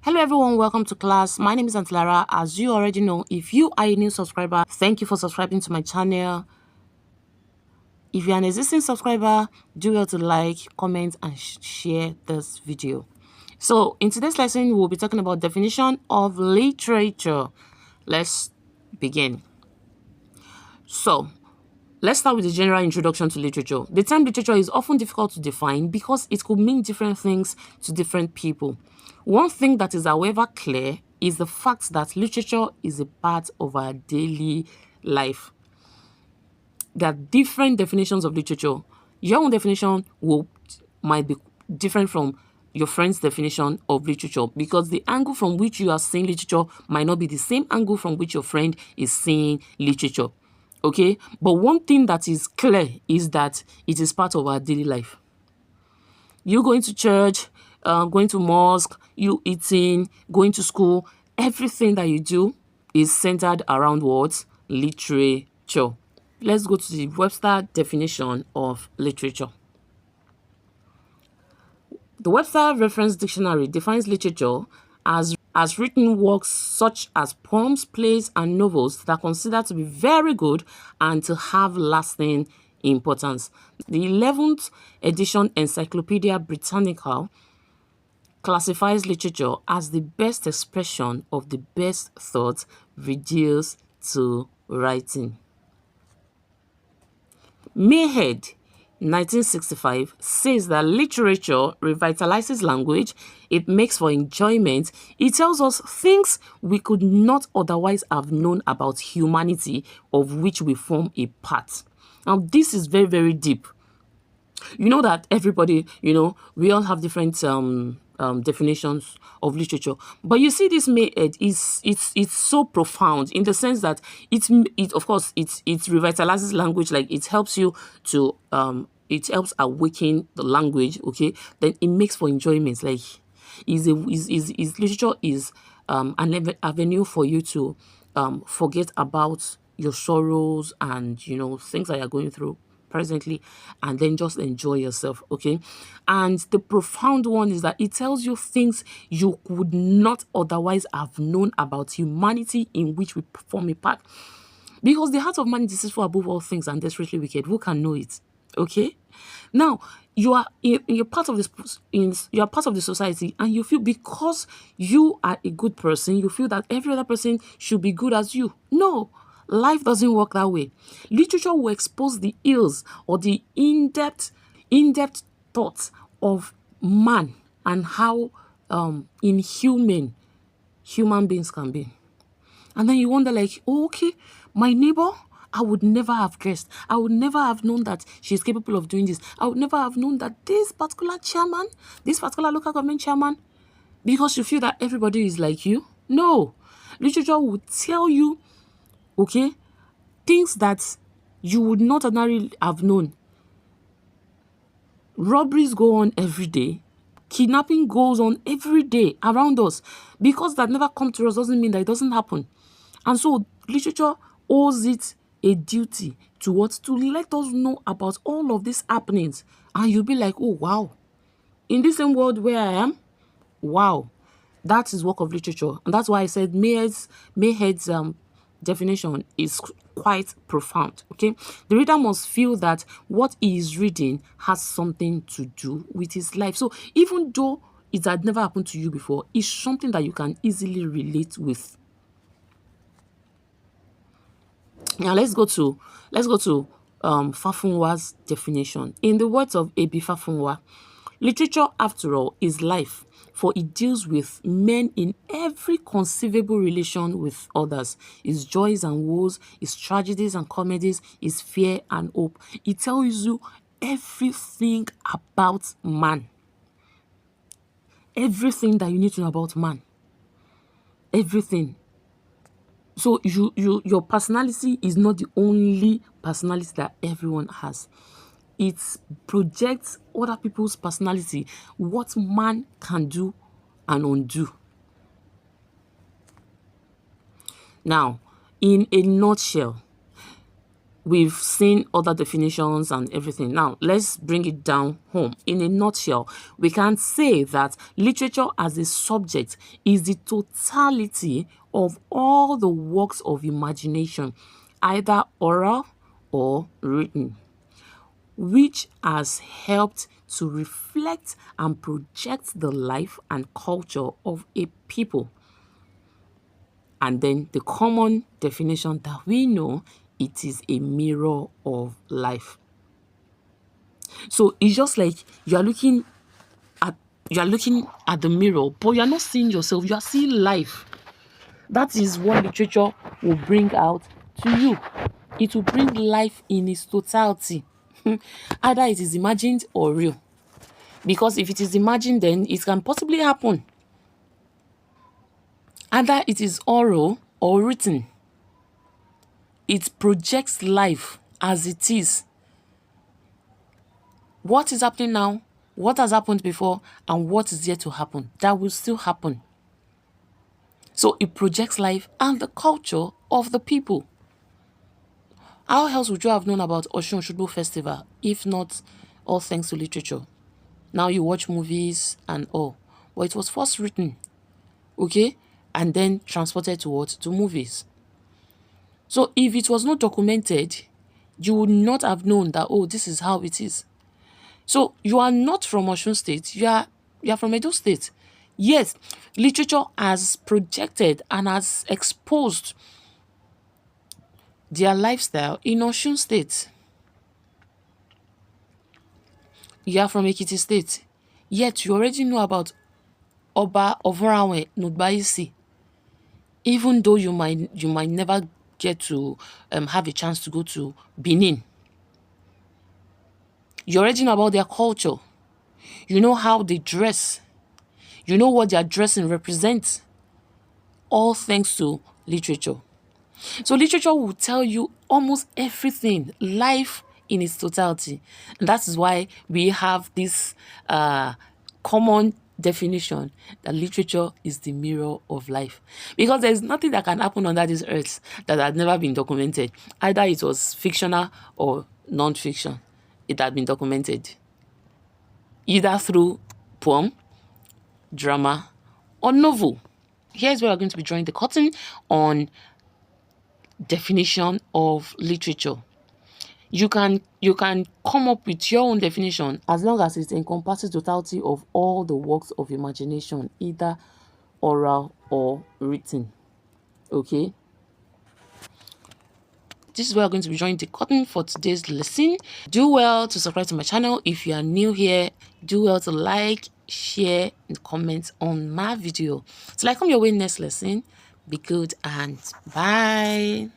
Hello everyone, welcome to class. My name is Aunt Lara. As you already know, if you are a new subscriber, thank you for subscribing to my channel. If you're an existing subscriber, do well to like, comment, and share this video. So in today's lesson, we'll be talking about definition of literature. Let's begin. So let's start with the general introduction to literature. The term literature is often difficult to define because it could mean different things to different people. One thing that is, however, clear is the fact that literature is a part of our daily life. There are different definitions of literature. Your own definition might be different from your friend's definition of literature because the angle from which you are seeing literature might not be the same angle from which your friend is seeing literature. Okay, but one thing that is clear is that it is part of our daily life. You going to church, going to mosque, you eating, going to school, everything that you do is centered around what? Literature. Let's go to the Webster definition of literature. The Webster Reference Dictionary defines literature as written works such as poems, plays, and novels that are considered to be very good and to have lasting importance. The 11th edition Encyclopedia Britannica classifies literature as the best expression of the best thoughts reduced to writing. Mayhead 1965 says that literature revitalizes language, it makes for enjoyment, it tells us things we could not otherwise have known about humanity of which we form a part. Now, this is very, very deep. You know that everybody, we all have different definitions of literature, but you see this Mayhead it's so profound in the sense that it of course it revitalizes language, like it helps you to it helps awaken the language. Okay, then it makes for enjoyment, like literature is an avenue for you to forget about your sorrows and things that you're going through presently, and then just enjoy yourself. Okay, and the profound one is that it tells you things you could not otherwise have known about humanity in which we form a part, because the heart of man is deceitful above all things and desperately wicked. Who can know it? Okay, now you're part of this, you're part of the society, and you feel because you are a good person, you feel that every other person should be good as you. No, life doesn't work that way. Literature will expose the ills or the in-depth thoughts of man and how inhuman human beings can be. And then you wonder, like, oh, okay, my neighbor, I would never have guessed. I would never have known that she's capable of doing this. I would never have known that this particular chairman, this particular local government chairman, because you feel that everybody is like you. No, literature would tell you, okay, things that you would not ordinarily have known. Robberies go on every day. Kidnapping goes on every day around us. Because that never come to us doesn't mean that it doesn't happen. And so literature owes it a duty to let us know about all of these happenings. And you'll be like, oh, wow. In this same world where I am, wow. That is work of literature. And that's why I said Mayhead's definition is quite profound. Okay, the reader must feel that what he is reading has something to do with his life. So even though it had never happened to you before, it's something that you can easily relate with. Now let's go to Fafunwa's definition. In the words of A.B. Fafunwa, literature, after all, is life, for it deals with men in every conceivable relation with others, its joys and woes, its tragedies and comedies, its fear and hope. It tells you everything about man. Everything that you need to know about man. Everything. So your personality is not the only personality that everyone has. It projects other people's personality, what man can do and undo. Now, in a nutshell, We've seen other definitions and everything. Now, let's bring it down home. In a nutshell, we can say that literature as a subject is the totality of all the works of imagination, either oral or written, which has helped to reflect and project the life and culture of a people. And then the common definition that we know, it is a mirror of life. So it's just like you're looking at the mirror, but you're not seeing yourself, you are seeing life. That is what literature will bring out to you. It will bring life in its totality. Either it is imagined or real. Because if it is imagined, then it can possibly happen. Either it is oral or written. It projects life as it is. What is happening now, what has happened before, and what is yet to happen, that will still happen. So it projects life and the culture of the people. How else would you have known about Osun Osogbo Festival if not all thanks to literature? Now you watch movies and all. But it was first written, okay? And then transported to what? To movies. So if it was not documented, you would not have known that, oh, this is how it is. So you are not from Osun State, you are from Edo State. Yes, literature has projected and has exposed their lifestyle in Osun State. You are from Ekiti State, yet you already know about Oba Ovonramwen Nugbaisi, even though you might never get to have a chance to go to Benin. You already know about their culture. You know how they dress. You know what their dressing represents. All thanks to literature. So literature will tell you almost everything, life in its totality. And that is why we have this common definition that literature is the mirror of life. Because there is nothing that can happen under this earth that had never been documented. Either it was fictional or non-fiction. It had been documented. Either through poem, drama, or novel. Here's where we're going to be drawing the curtain on definition of literature. You can come up with your own definition as long as it encompasses the totality of all the works of imagination, either oral or written. Okay, this is where we're going to be drawing the curtain for today's lesson. Do well to subscribe to my channel. If you are new here, do well to like, share, and comment on my video. Till I come your way next lesson, be good and bye.